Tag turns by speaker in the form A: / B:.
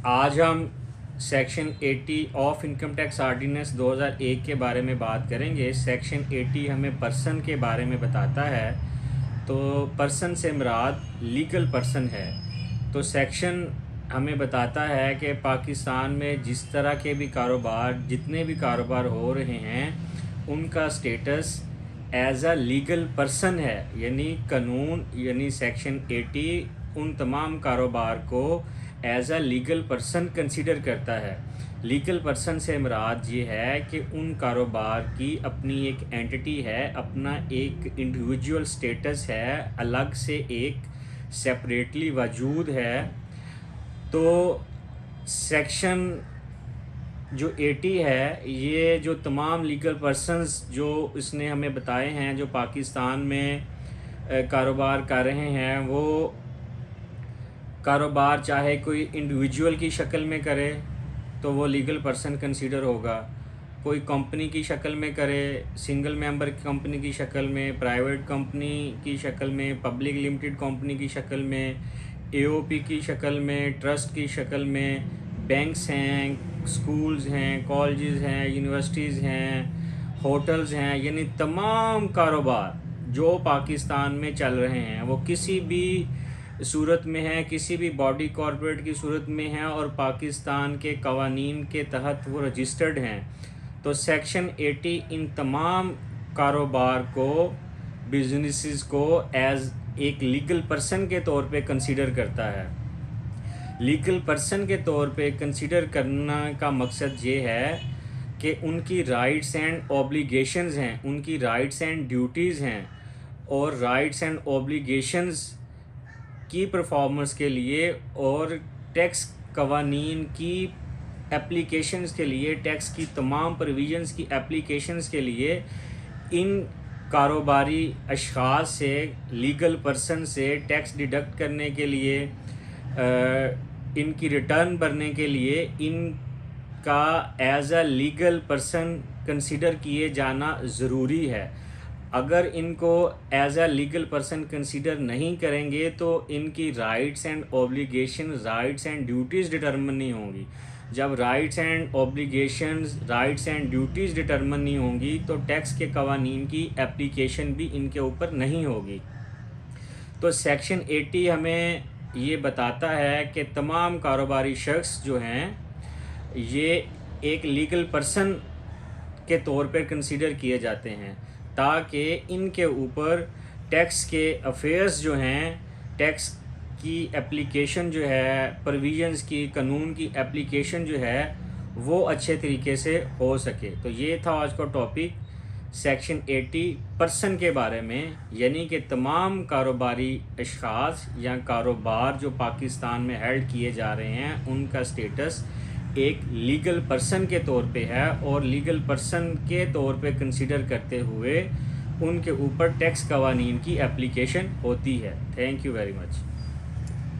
A: آج ہم section 80 of income tax ordinance 2001 کے بارے میں بات کریں گے۔ سیکشن 80 ہمیں پرسن کے بارے میں بتاتا ہے، تو پرسن سے مراد لیگل پرسن ہے۔ تو سیکشن ہمیں بتاتا ہے کہ پاکستان میں جس طرح کے بھی کاروبار، جتنے بھی کاروبار ہو رہے ہیں، ان کا status as a legal person ہے، یعنی قانون یعنی سیکشن 80 ان تمام کاروبار کو as a legal person consider کرتا ہے۔ لیگل پرسن سے مراد یہ ہے کہ ان کاروبار کی اپنی ایک اینٹی ہے، اپنا ایک انڈیویجول سٹیٹس ہے، الگ سے ایک سیپریٹلی وجود ہے۔ تو سیکشن جو 80 ہے، یہ جو تمام لیگل پرسنز جو اس نے ہمیں بتائے ہیں جو پاکستان میں کاروبار کر رہے ہیں، وہ کاروبار چاہے کوئی انڈیویجول کی شکل میں کرے تو وہ لیگل پرسن کنسیڈر ہوگا، کوئی کمپنی کی شکل میں کرے، سنگل ممبر کمپنی کی شکل میں، پرائیویٹ کمپنی کی شکل میں، پبلک لمیٹڈ کمپنی کی شکل میں، اے او پی کی شکل میں، ٹرسٹ کی شکل میں، بینکس ہیں، سکولز ہیں، کالجز ہیں، یونیورسٹیز ہیں، ہوٹلز ہیں، یعنی تمام کاروبار جو پاکستان میں چل رہے ہیں وہ کسی بھی صورت میں ہے، کسی بھی باڈی کارپوریٹ کی صورت میں ہے اور پاکستان کے قوانین کے تحت وہ رجسٹرڈ ہیں۔ تو سیکشن 80 ان تمام کاروبار کو، بزنسز کو ایز ایک لیگل پرسن کے طور پہ کنسیڈر کرتا ہے۔ لیگل پرسن کے طور پہ کنسیڈر کرنا کا مقصد یہ ہے کہ ان کی رائٹس اینڈ اوبلیگیشنز ہیں، ان کی رائٹس اینڈ ڈیوٹیز ہیں، اور رائٹس اینڈ اوبلیگیشنز کی پرفارمنس کے لیے اور ٹیکس قوانین کی اپلیکیشنز کے لیے، ٹیکس کی تمام پروویژنز کی اپلیکیشنز کے لیے ان کاروباری اشخاص سے، لیگل پرسن سے ٹیکس ڈیڈکٹ کرنے کے لیے، ان کی ریٹرن بھرنے کے لیے ان کا as a legal person consider کیے جانا ضروری ہے۔ اگر ان کو as a legal person consider نہیں کریں گے تو ان کی rights and obligation, rights and duties determine نہیں ہوں گی۔ جب rights and obligations, rights and duties determine نہیں ہوں گی تو ٹیکس کے قوانین کی اپلیکیشن بھی ان کے اوپر نہیں ہوگی۔ تو سیکشن 80 ہمیں یہ بتاتا ہے کہ تمام کاروباری شخص جو ہیں یہ ایک لیگل پرسن کے طور پر کنسیڈر کیے جاتے ہیں، تاکہ ان کے اوپر ٹیکس کے افیئرز جو ہیں، ٹیکس کی اپلیکیشن جو ہے، پروویژنز کی، قانون کی اپلیکیشن جو ہے وہ اچھے طریقے سے ہو سکے۔ تو یہ تھا آج کا ٹاپک سیکشن 80 پرسن کے بارے میں، یعنی کہ تمام کاروباری اشخاص یا کاروبار جو پاکستان میں ہیلڈ کیے جا رہے ہیں ان کا سٹیٹس ایک لیگل پرسن کے طور پہ ہے، اور لیگل پرسن کے طور پہ کنسیڈر کرتے ہوئے ان کے اوپر ٹیکس قوانین کی اپلیکیشن ہوتی ہے۔ Thank you very much.